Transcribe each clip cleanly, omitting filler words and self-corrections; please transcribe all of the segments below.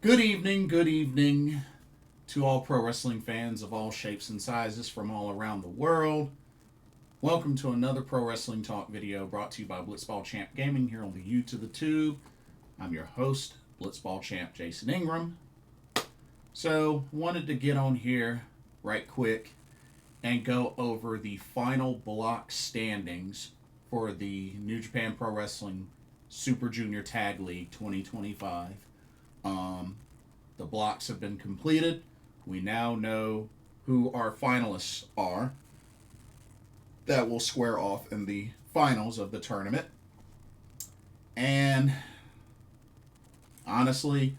Good evening to all pro wrestling fans of all shapes and sizes from all around the world. Welcome to another Pro Wrestling Talk video brought to you by Blitzball Champ Gaming here on the U to the Tube. I'm your host, Blitzball Champ Jason Ingram. So, wanted to get on here right quick and go over the final block standings for the New Japan Pro Wrestling Super Junior Tag League 2025. The blocks have been completed. We now know who our finalists are that will square off in the finals of the tournament. And honestly,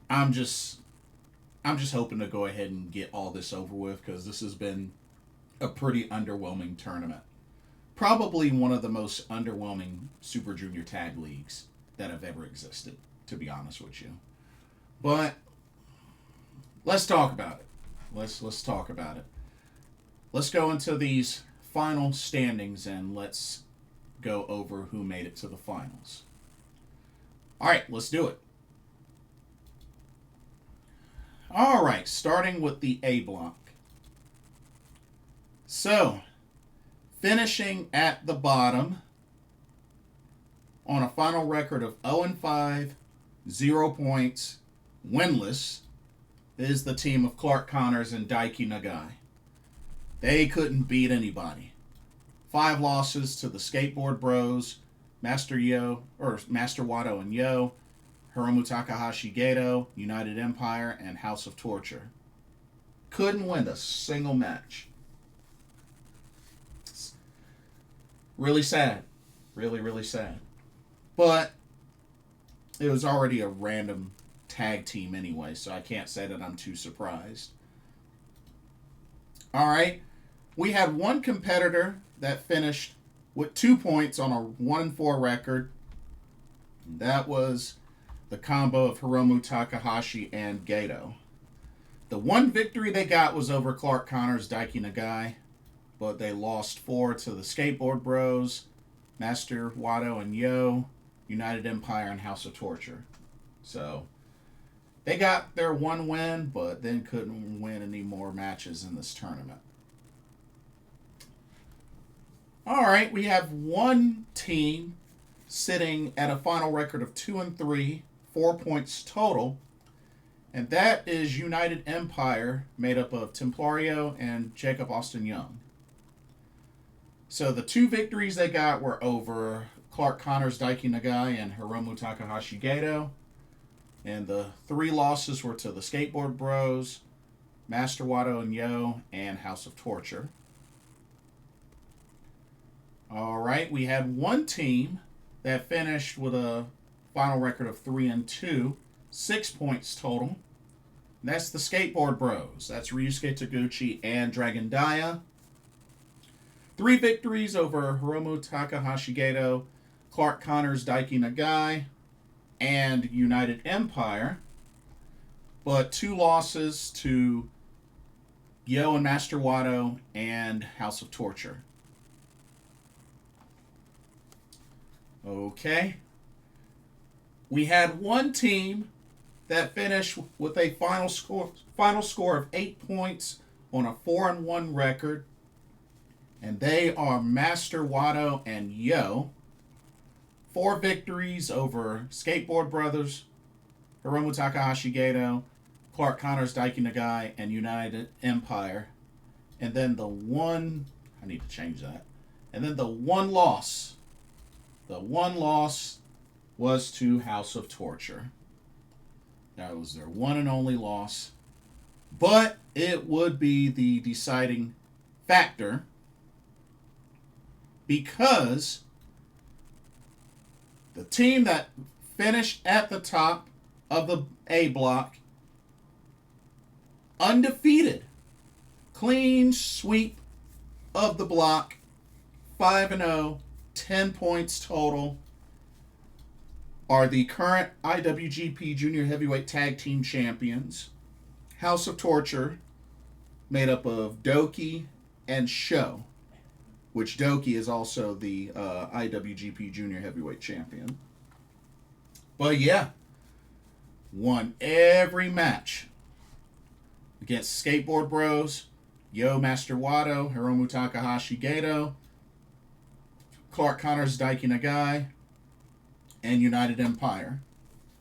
I'm just hoping to go ahead and get all this over with because this has been a pretty underwhelming tournament. Probably one of the most underwhelming Super Junior Tag Leagues that have ever existed, to be honest with you. But let's talk about it. Let's talk about it. Let's go into these final standings and let's go over who made it to the finals. All right, let's do it. All right, starting with the A block. So, finishing at the bottom on a final record of 0-5, 0 points, winless, is the team of Clark Connors and Daiki Nagai. They couldn't beat anybody. 5 losses to the Skateboard Bros, Master Wato and Yo, Hiromu Takahashi Gedo, United Empire, and House of Torture. Couldn't win a single match. It's really sad. Really, really sad. But it was already a random tag team anyway, so I can't say that I'm too surprised. All right. We had one competitor that finished with 2 points on a 1-4 record. That was the combo of Hiromu Takahashi and Gedo. The one victory they got was over Clark Connors, Daiki Nagai, but they lost 4 to the Skateboard Bros, Master Wato and Yo, United Empire, and House of Torture. So, they got their one win, but then couldn't win any more matches in this tournament. All right, we have one team sitting at a final record of 2-3, 4 points total, and that is United Empire, made up of Templario and Jacob Austin Young. So the 2 victories they got were over Clark Connors, Daiki Nagai, and Hiromu Takahashi Gedo. And the 3 losses were to the Skateboard Bros, Master Wato and Yo, and House of Torture. All right, we had one team that finished with a final record of 3-2, 6 points total. And that's the Skateboard Bros. That's Ryusuke Taguchi and Dragon Dia. 3 victories over Hiromu Takahashi Gedo, Clark Connors, Daiki Nagai, and United Empire, but 2 losses to Yo and Master Wato and House of Torture. Okay. We had one team that finished with a final score of 8 points on a 4-1 record, and they are Master Wato and Yo. 4 victories over Skateboard Brothers, Hiromu Takahashi Gedo, Clark Connors, Daiki Nagai, and United Empire. And then the one, I need to change that. And then the one loss was to House of Torture. That was their one and only loss. But it would be the deciding factor because the team that finished at the top of the A block, undefeated, clean sweep of the block, 5-0, 10 points total, are the current IWGP Junior Heavyweight Tag Team Champions, House of Torture, made up of Doki and Sho, which Doki is also the IWGP Junior Heavyweight Champion. But yeah, won every match against Skateboard Bros, Yo Master Wado, Hiromu Takahashi Gato, Clark Connors Daiki Nagai, and United Empire.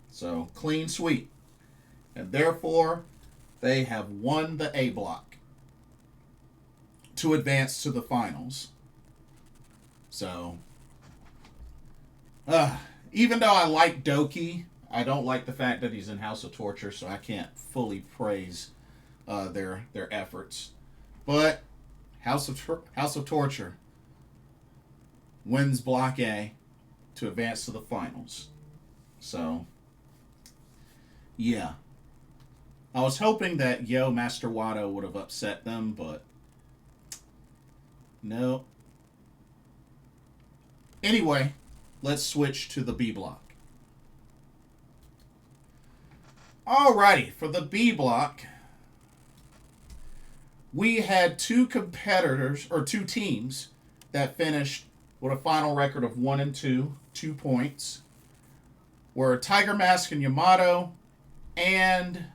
So, clean sweep. And therefore, they have won the A block to advance to the finals. So, even though I like Doki, I don't like the fact that he's in House of Torture, so I can't fully praise their efforts. But House of Torture wins Block A to advance to the finals. So, yeah. I was hoping that Yo Master Wado would have upset them, but no. Anyway, let's switch to the B block. Alrighty, for the B block, we had two teams that finished with a final record of 1-2, 2 points, were Tiger Mask and Yamato and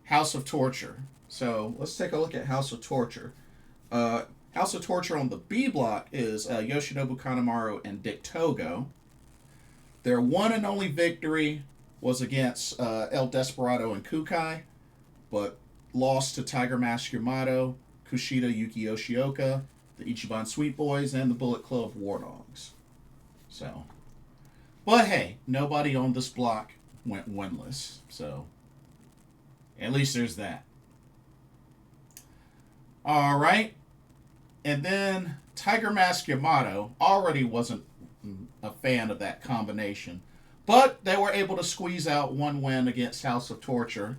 House of Torture. So let's take a look at House of Torture. House of Torture on the B block is Yoshinobu Kanemaru and Dick Togo. Their one and only victory was against El Desperado and Kukai, but lost to Tiger Mask Yamato, Kushida Yuki Yoshioka, the Ichiban Sweet Boys, and the Bullet Club War Dogs. So, but hey, nobody on this block went winless, so at least there's that. Alright, and then Tiger Mask Yamato already wasn't a fan of that combination, but they were able to squeeze out one win against House of Torture,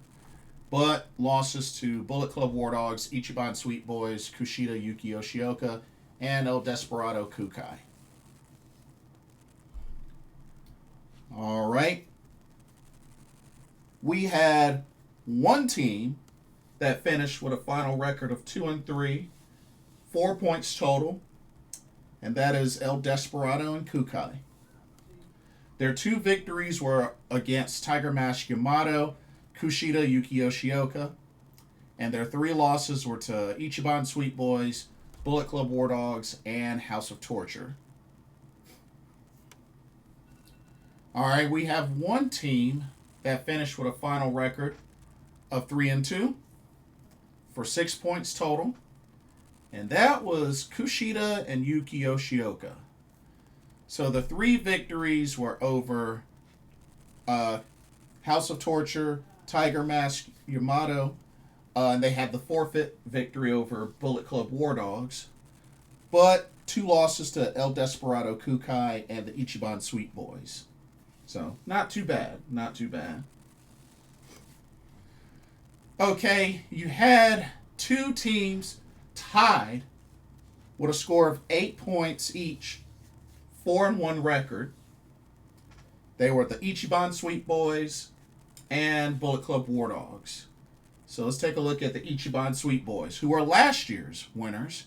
but losses to Bullet Club War Dogs, Ichiban Sweet Boys, Kushida Yuki Yoshioka, and El Desperado Kukai. Alright. We had one team that finished with a final record of 2-3, 4 points total, and that is El Desperado and Kukai. Their two victories were against Tiger Mask Yamato, Kushida Yuki Yoshioka, and their three losses were to Ichiban Sweet Boys, Bullet Club War Dogs, and House of Torture. Alright, we have one team that finished with a final record of 3-2 for 6 points total, and that was Kushida and Yuki Yoshioka. So the three victories were over House of Torture, Tiger Mask Yamato, and they had the forfeit victory over Bullet Club War Dogs, but two losses to El Desperado Kukai and the Ichiban Sweet Boys. So, not too bad. Not too bad. Okay, you had two teams tied with a score of 8 points each, 4-1 record. They were the Ichiban Sweet Boys and Bullet Club War Dogs. So let's take a look at the Ichiban Sweet Boys, who were last year's winners.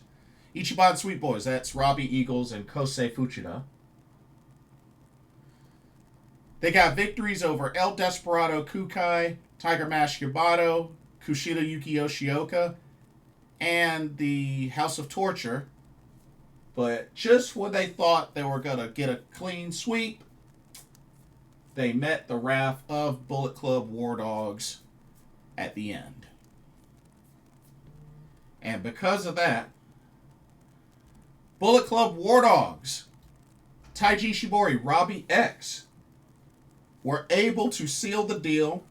Ichiban Sweet Boys, that's Robbie Eagles and Kosei Fuchida. They got victories over El Desperado Kukai, Tiger Mask Yamato, Kushida Yuki Yoshioka, and the House of Torture. But just when they thought they were going to get a clean sweep, they met the wrath of Bullet Club War Dogs at the end. And because of that, Bullet Club War Dogs, Taiji Ishimori, Robbie X, were able to seal the deal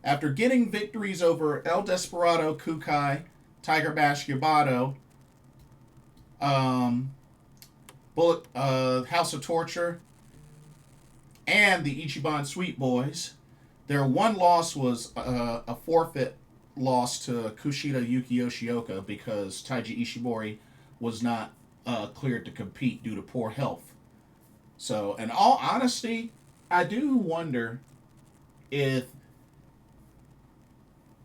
after getting victories over El Desperado Kukai, Tiger Mask Yamato, House of Torture, and the Ichiban Sweet Boys. Their one loss was a forfeit loss to Kushida Yuki Yoshioka because Taiji Ishimori was not cleared to compete due to poor health. So, in all honesty, I do wonder if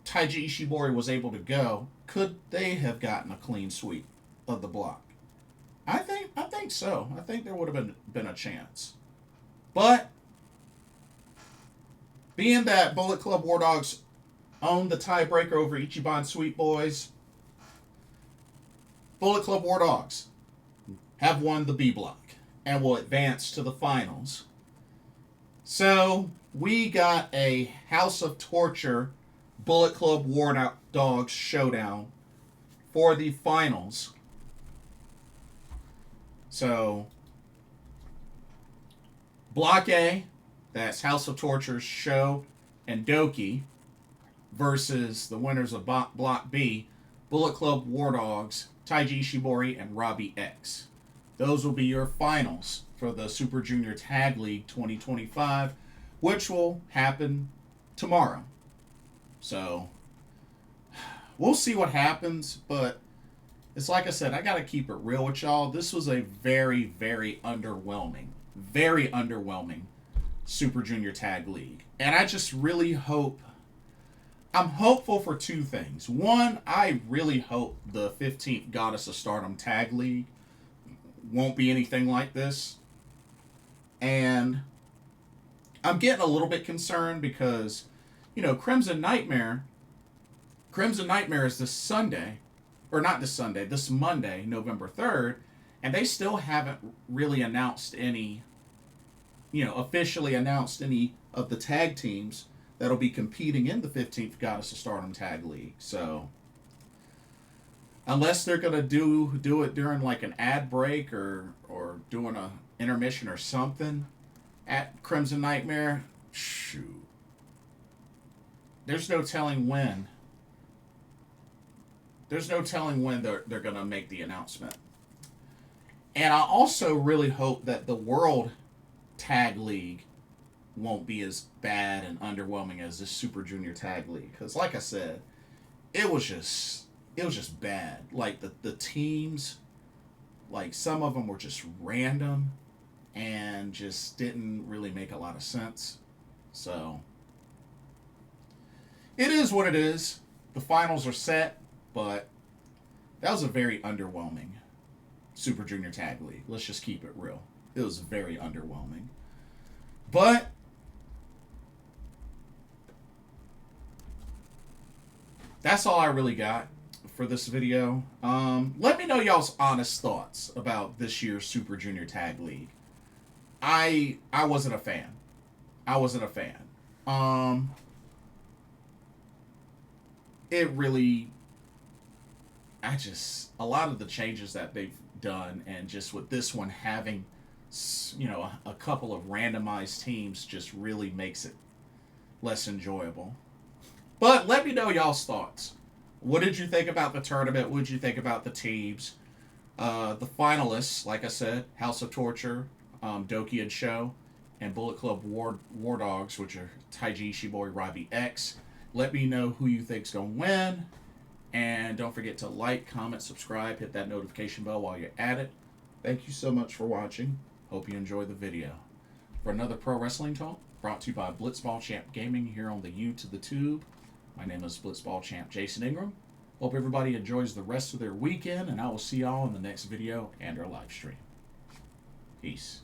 Taiji Ishimori was able to go, could they have gotten a clean sweep of the block? I think so. I think there would have been a chance. But Being that Bullet Club War Dogs own the tiebreaker over Ichiban Sweet Boys, Bullet Club War Dogs have won the B block and will advance to the finals. So we got a House of Torture Bullet Club War Dogs showdown for the finals. So Block A, that's House of Torture, Sho, and Doki, versus the winners of Block B, Bullet Club War Dogs, Taiji Ishimori, and Robbie X. Those will be your finals for the Super Junior Tag League 2025, which will happen tomorrow. So we'll see what happens, but it's like I said, I got to keep it real with y'all. This was a very, very underwhelming Super Junior Tag League. And I just really hope, I'm hopeful for two things. One, I really hope the 15th Goddess of Stardom Tag League won't be anything like this. And I'm getting a little bit concerned because, you know, Crimson Nightmare is this Sunday, or not this Sunday, this Monday, November 3rd, and they still haven't really announced any, officially announced any of the tag teams that'll be competing in the 15th Goddess of Stardom Tag League. So unless they're gonna do it during like an ad break or doing a intermission or something at Crimson Nightmare, shoot, there's no telling when. There's no telling when they're gonna make the announcement. And I also really hope that the World Tag League won't be as bad and underwhelming as this Super Junior Tag League. Because like I said, it was just bad. Like the teams, like some of them were just random and just didn't really make a lot of sense. So it is what it is. The finals are set, but that was a very underwhelming Super Junior Tag League. Let's just keep it real. It was very underwhelming. But that's all I really got for this video. Let me know y'all's honest thoughts about this year's Super Junior Tag League. I wasn't a fan. It really, a lot of the changes that they've done, and just with this one having, a couple of randomized teams, just really makes it less enjoyable. But let me know y'all's thoughts. What did you think about the tournament? What did you think about the teams? The finalists, like I said, House of Torture, Doki and Sho, and Bullet Club War Dogs, which are Taiji Ishimori, Robbie X. Let me know who you think's going to win. And don't forget to like, comment, subscribe, hit that notification bell while you're at it. Thank you so much for watching. Hope you enjoyed the video. For another Pro Wrestling Talk, brought to you by Blitzball Champ Gaming here on the U to the Tube. My name is Blitzball Champ Jason Ingram. Hope everybody enjoys the rest of their weekend, and I will see y'all in the next video and our live stream. Peace.